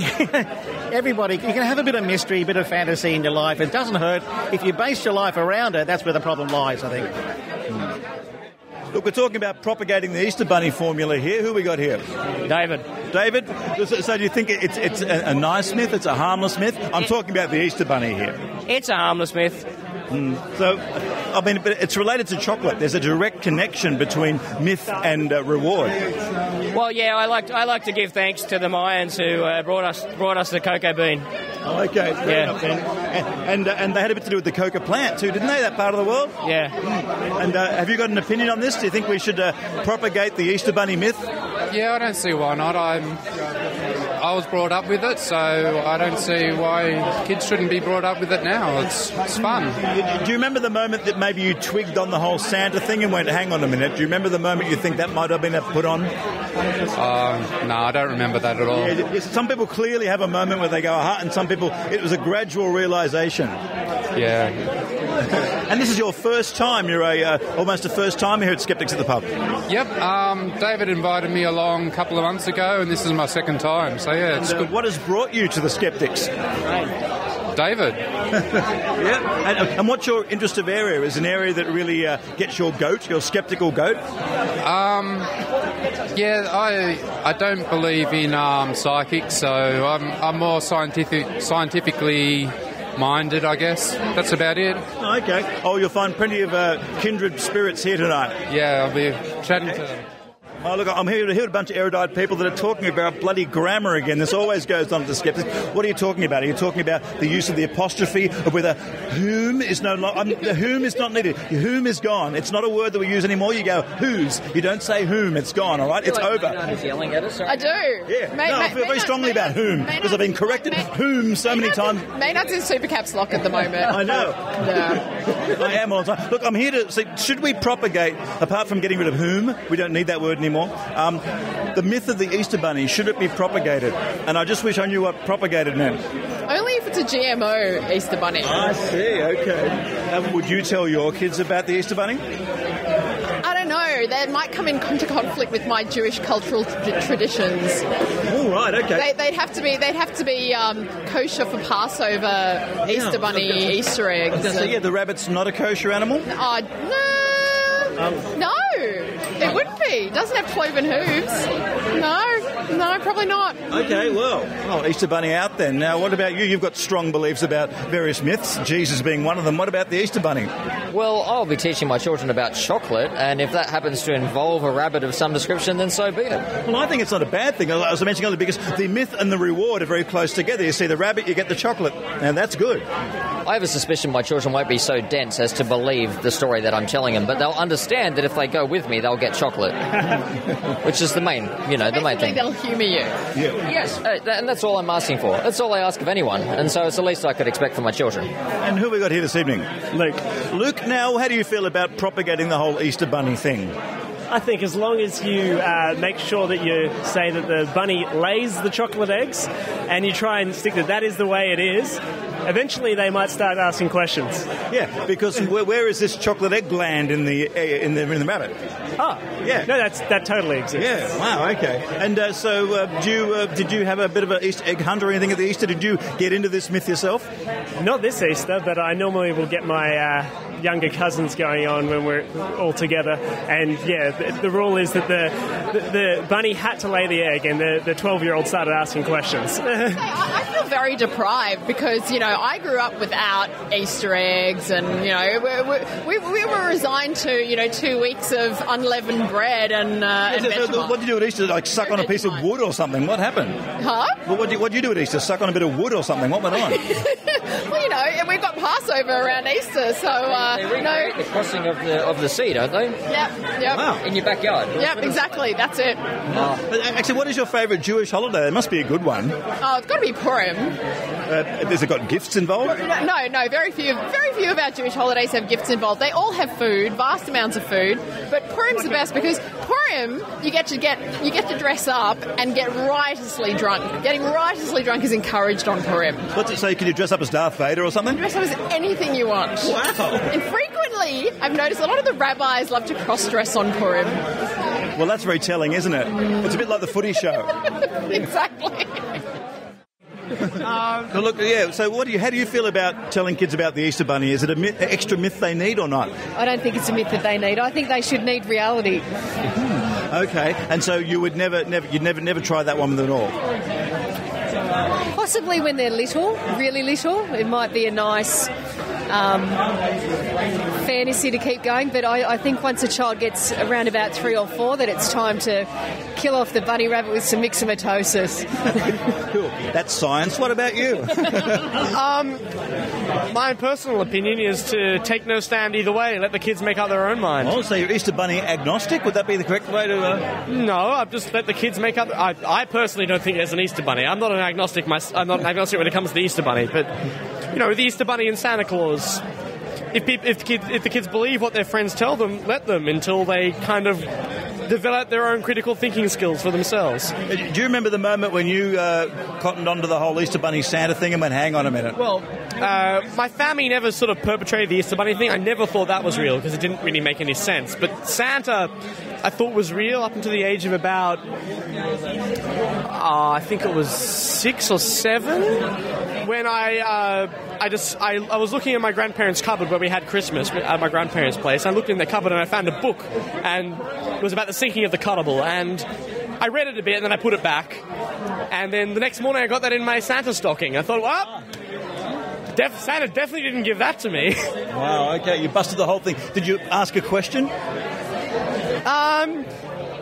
Everybody, you can have a bit of mystery, a bit of fantasy in your life. It doesn't hurt. If you base your life around it, that's where the problem lies, I think. Look, we're talking about propagating the Easter Bunny formula here. Who we got here? David. So do you think it's a nice myth? It's a harmless myth? I'm talking about the Easter Bunny here. It's a harmless myth. So, I mean, but it's related to chocolate. There's a direct connection between myth and reward. Well, yeah, I like to give thanks to the Mayans who brought us the cocoa bean. Okay, yeah. And they had a bit to do with the coca plant too, didn't they? That part of the world. Yeah. And have you got an opinion on this? Do you think we should propagate the Easter Bunny myth? Yeah, I don't see why not. I was brought up with it, so I don't see why kids shouldn't be brought up with it now. It's fun. Do you remember the moment that maybe you twigged on the whole Santa thing and went, hang on a minute, do you remember the moment you think that might have been put on? No, I don't remember that at all. Yeah, some people clearly have a moment where they go, aha, and some people, it was a gradual realisation. Yeah. And this is your first time. You're almost a first timer here at Skeptics at the Pub. Yep. David invited me along a couple of months ago, and this is my second time. So yeah, it's good. What has brought you to the Skeptics? David. Yeah. And what's your interest of area? Is an area that really gets your goat, your skeptical goat? Yeah, I don't believe in psychics, so I'm more scientifically minded, I guess. That's about it. Okay. Oh, you'll find plenty of kindred spirits here tonight. Yeah, I'll be chatting to them. Oh, look, I'm here to hear a bunch of erudite people that are talking about bloody grammar again. This always goes on to the Skeptics. What are you talking about? Are you talking about the use of the apostrophe, of whether whom is no longer... the whom is not needed. Whom is gone. It's not a word that we use anymore. You go whose. You don't say whom. It's gone, all right? It's over. Maynard is yelling at us. I do. Yeah. I feel very strongly about whom, because I've been corrected whom so many times. Maynard's in super caps lock at the moment. I know. Yeah. I am all the time. Look, I'm here to say, should we propagate, apart from getting rid of whom, we don't need that word anymore, the myth of the Easter Bunny, should it be propagated? And I just wish I knew what propagated meant. Only if it's a GMO Easter Bunny. I see, okay. Would you tell your kids about the Easter Bunny? I don't know. They might come into conflict with my Jewish cultural traditions. All right, okay. They'd have to be kosher for Passover, Easter Bunny, Easter eggs. So yeah, the rabbit's not a kosher animal? No, it wouldn't be. It doesn't have cloven hooves. No, probably not. Okay, well, Easter Bunny out then. Now, what about you? You've got strong beliefs about various myths, Jesus being one of them. What about the Easter Bunny? Well, I'll be teaching my children about chocolate, and if that happens to involve a rabbit of some description, then so be it. Well, I think it's not a bad thing, as I mentioned earlier, because the myth and the reward are very close together. You see the rabbit, you get the chocolate, and that's good. I have a suspicion my children won't be so dense as to believe the story that I'm telling them, but they'll understand that if they go with me, they'll get chocolate, which is the main thing. They'll humour you. Yeah. Yes, and that's all I'm asking for. That's all I ask of anyone, and so it's the least I could expect from my children. And who have we got here this evening? Luke, now, how do you feel about propagating the whole Easter Bunny thing? I think as long as you make sure that you say that the bunny lays the chocolate eggs and you try and stick that is the way it is, eventually they might start asking questions. Yeah, because where is this chocolate egg gland in the rabbit? Oh, yeah. No, that totally exists. Yeah, wow, okay. And did you have a bit of an Easter egg hunt or anything at the Easter? Did you get into this myth yourself? Not this Easter, but I normally will get my younger cousins going on when we're all together. And yeah, the rule is that the bunny had to lay the egg, and the 12-year-old started asking questions. I feel very deprived because, I grew up without Easter eggs, and, we were resigned to, 2 weeks of unleavened bread and Vegemite. What did you do at Easter? Like suck on a piece of wood or something? What happened? Huh? Well, what did you do at Easter? Suck on a bit of wood or something? What went on? Well, we've got Passover around Easter, so they recreate the crossing of the sea, don't they? Yep. Wow. In your backyard. Yep, exactly. That's it. But actually, what is your favourite Jewish holiday? There must be a good one. Oh, it's got to be Purim. Has it got gifts involved? No. Very few of our Jewish holidays have gifts involved. They all have food, vast amounts of food. But Purim's the best because Purim, you get to dress up and get riotously drunk. Getting riotously drunk is encouraged on Purim. What's it say? Can you dress up as Darth Vader or something? Dress up as anything you want. Wow. And frequently, I've noticed a lot of the rabbis love to cross-dress on Purim. Well, that's very telling, isn't it? It's a bit like the footy show. Exactly. So how do you feel about telling kids about the Easter Bunny? Is it an extra myth they need or not? I don't think it's a myth that they need. I think they should need reality. Okay, and so you would never try that one with them at all? Possibly when they're little, really little. It might be a nice fantasy to keep going, but I think once a child gets around about 3 or 4 that it's time to kill off the bunny rabbit with some myxomatosis. Cool. That's science. What about you? My personal opinion is to take no stand either way, let the kids make up their own mind. Oh, so you're Easter Bunny agnostic? Would that be the correct way to... No, I've just let the kids make up... I personally don't think there's an Easter Bunny. I'm not an agnostic when it comes to the Easter Bunny, but... the Easter Bunny and Santa Claus. If the kids believe what their friends tell them, let them until they kind of develop their own critical thinking skills for themselves. Do you remember the moment when you cottoned onto the whole Easter Bunny Santa thing and went, hang on a minute? Well, my family never sort of perpetrated the Easter Bunny thing. I never thought that was real because it didn't really make any sense. But Santa, I thought was real up until the age of about, I think it was 6 or 7, when I was looking in my grandparents' cupboard where we had Christmas at my grandparents' place. I looked in the cupboard and I found a book, and it was about the sinking of the Cutable, and I read it a bit and then I put it back, and then the next morning I got that in my Santa stocking. I thought, well, Santa definitely didn't give that to me. Wow, okay, you busted the whole thing. Did you ask a question?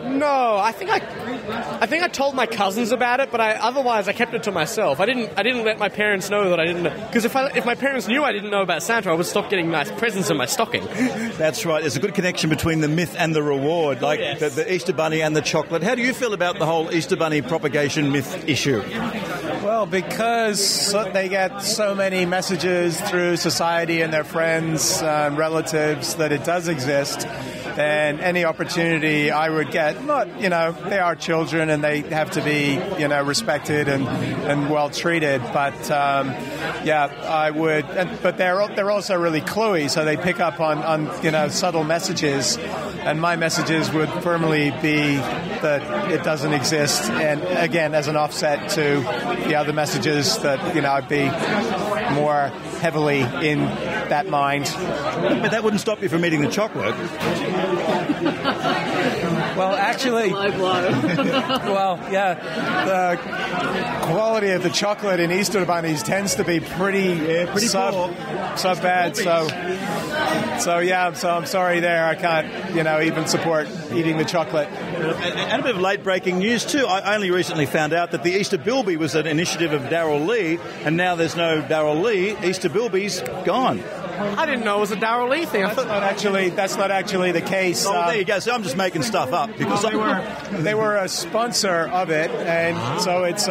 No, I think I told my cousins about it, but otherwise I kept it to myself. I didn't let my parents know that I didn't know, because if my parents knew I didn't know about Santa, I would stop getting nice presents in my stocking. That's right. There's a good connection between the myth and the reward, like the Easter Bunny and the chocolate. How do you feel about the whole Easter Bunny propagation myth issue? Well, because they get so many messages through society and their friends and relatives that it does exist, then any opportunity I would get, they are children and they have to be, respected and well treated. But I would. But they're also really cluey, so they pick up on subtle messages. And my messages would firmly be that it doesn't exist, and again, as an offset to the other messages that I'd be more heavily in that mind. But that wouldn't stop you from eating the chocolate. Well, actually, the quality of the chocolate in Easter bunnies tends to be pretty bad. So I'm sorry there. I can't, even support eating the chocolate. And a bit of late-breaking news too. I only recently found out that the Easter Bilby was an initiative of Darryl Lee, and now there's no Darryl Lee. Easter Bilby's gone. I didn't know it was a Darryl Lee thing. That's not actually the case. Oh, there you go. So I'm just making stuff up because they were a sponsor of it, and so it's.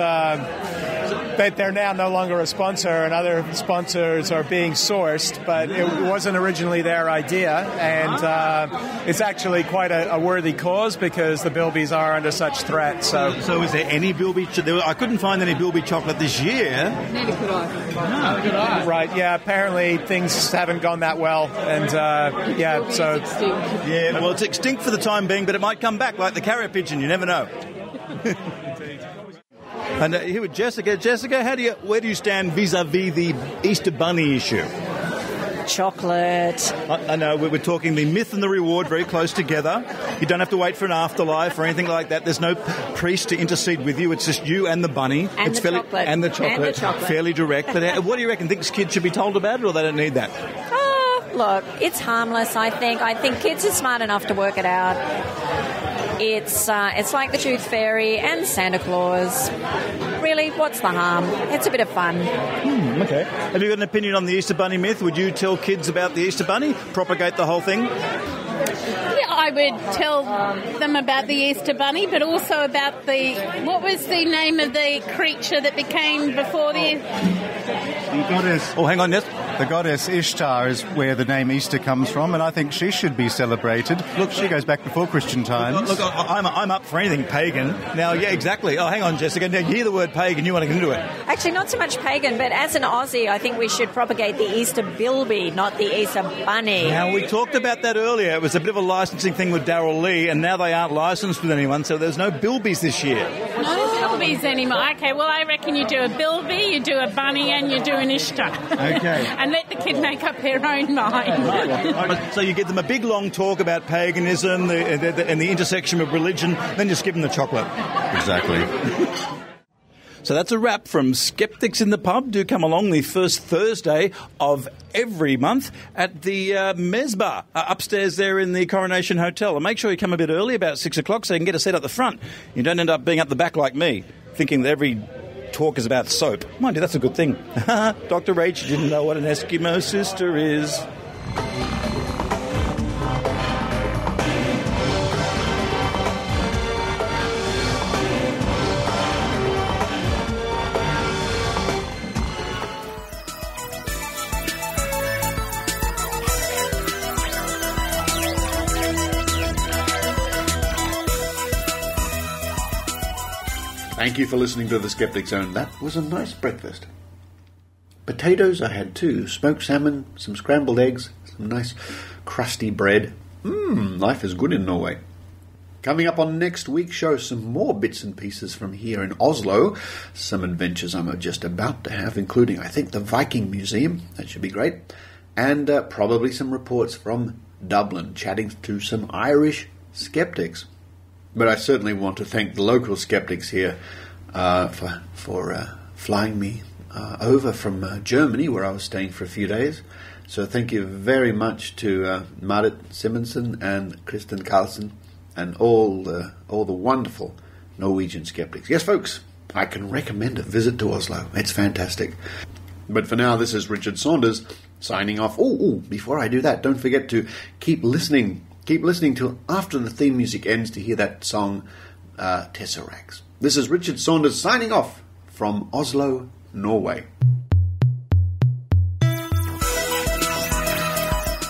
But they're now no longer a sponsor, and other sponsors are being sourced, but it wasn't originally their idea, and it's actually quite a worthy cause because the Bilbies are under such threat. So is there any Bilby? I couldn't find any Bilby chocolate this year. Neither could I. Right, yeah, apparently things haven't gone that well, and so... Yeah, well, it's extinct for the time being, but it might come back like the carrier pigeon, you never know. And here with Jessica. Jessica, where do you stand vis-a-vis the Easter Bunny issue? Chocolate. I know, we're talking the myth and the reward very close together. You don't have to wait for an afterlife or anything like that. There's no priest to intercede with you. It's just you and the bunny. And it's the chocolate. And the chocolate. Fairly direct. But what do you reckon? Think kids should be told about it, or they don't need that? Look, it's harmless, I think. I think kids are smart enough to work it out. It's like the Tooth Fairy and Santa Claus. Really, what's the harm? It's a bit of fun. Okay. Have you got an opinion on the Easter Bunny myth? Would you tell kids about the Easter Bunny? Propagate the whole thing? Yeah, I would tell them about the Easter Bunny, but also about what was the name of the creature that became before the goddess. Oh, hang on, yes. The goddess Ishtar is where the name Easter comes from, and I think she should be celebrated. Look, she goes back before Christian times. Look, I'm up for anything pagan. Now, yeah, exactly. Oh, hang on, Jessica. Now, you hear the word pagan, you want to get into it. Actually, not so much pagan, but as an Aussie, I think we should propagate the Easter Bilby, not the Easter Bunny. Now, we talked about that earlier. It was a bit of a licensing thing with Darryl Lee, and now they aren't licensed with anyone, so there's no Bilbies this year. No Bilbies anymore. Okay, well, I reckon you do a Bilby, you do a bunny, and you do an Ishtar. Okay. And let the kid make up their own mind. Right. So you give them a big, long talk about paganism and the intersection of religion, then just give them the chocolate. Exactly. So that's a wrap from Skeptics in the Pub. Do come along the first Thursday of every month at the Mesbah upstairs there in the Coronation Hotel. And make sure you come a bit early, about 6 o'clock, so you can get a seat up the front. You don't end up being up the back like me, thinking that every talk is about soap. Mind you, that's a good thing. Dr. Rach didn't know what an Eskimo sister is. Thank you for listening to The Skeptic Zone. That was a nice breakfast. Potatoes I had too, smoked salmon, some scrambled eggs, some nice crusty bread. Life is good in Norway. Coming up on next week's show, some more bits and pieces from here in Oslo. Some adventures I'm just about to have, including, I think, the Viking Museum. That should be great. And probably some reports from Dublin, chatting to some Irish skeptics. But I certainly want to thank the local skeptics here for flying me over from Germany, where I was staying for a few days. So thank you very much to Marit, Simonsen, and Kristin, Carlsson, and all the wonderful Norwegian skeptics. Yes, folks, I can recommend a visit to Oslo. It's fantastic. But for now, this is Richard Saunders signing off. Before I do that, don't forget to keep listening. Keep listening till after the theme music ends to hear that song, Tesseracts. This is Richard Saunders signing off from Oslo, Norway.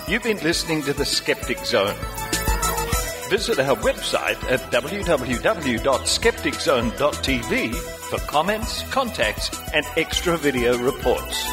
You've been listening to The Skeptic Zone. Visit our website at www.skepticzone.tv for comments, contacts, and extra video reports.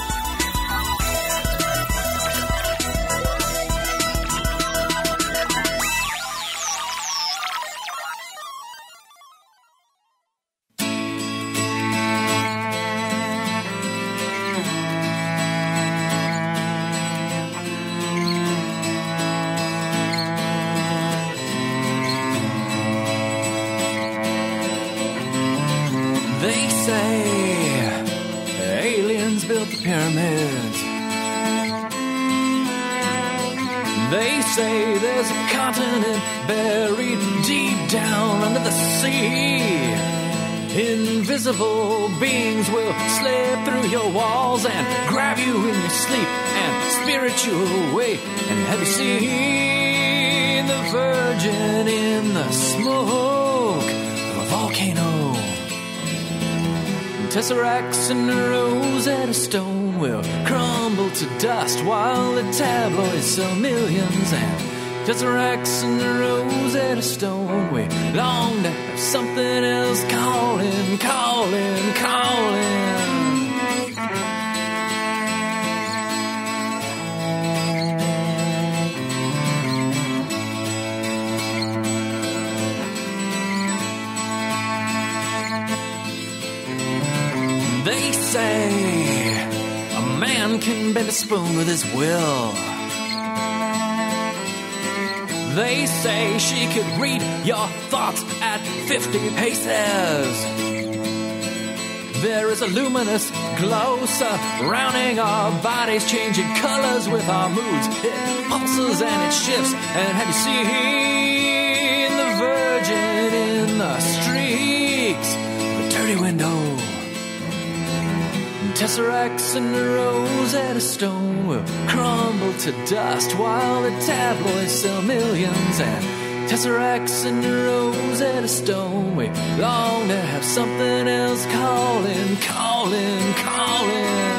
They say there's a continent buried deep down under the sea. Invisible beings will slip through your walls and grab you in your sleep and spirit you away. And have you seen the Virgin in the smoke of a volcano? Tesseracts and Rosetta Stone will crumble to dust while the tabloids sell millions. And Tesseracts and Rosetta Stone, we long to have something else calling, calling, calling. They say a man can bend a spoon with his will. They say she could read your thoughts at 50 paces. There is a luminous glow surrounding our bodies, changing colors with our moods. It pulses and it shifts. And have you seen the Virgin in the streaks of a dirty window? Tesseracts and Rosetta Stone will crumble to dust while the tabloids sell millions. And Tesseracts and Rosetta Stone, we long to have something else calling, calling, calling.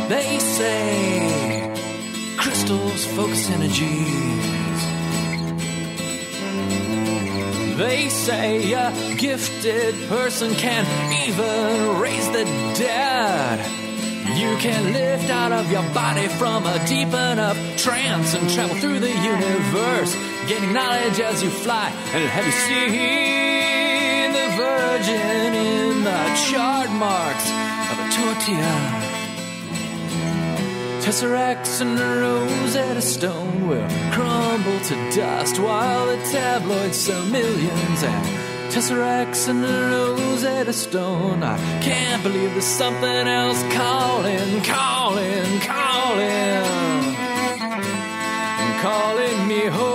They say crystals focus energies. They say a gifted person can even raise the dead. You can lift out of your body from a deep enough trance and travel through the universe, gaining knowledge as you fly. And have you seen the Virgin in the chart marks of a tortilla? Tesseracts and Rosetta Stone will crumble to dust while the tabloids sell millions. And Tesseracts and Rosetta Stone, I can't believe there's something else calling, calling, calling, calling me home.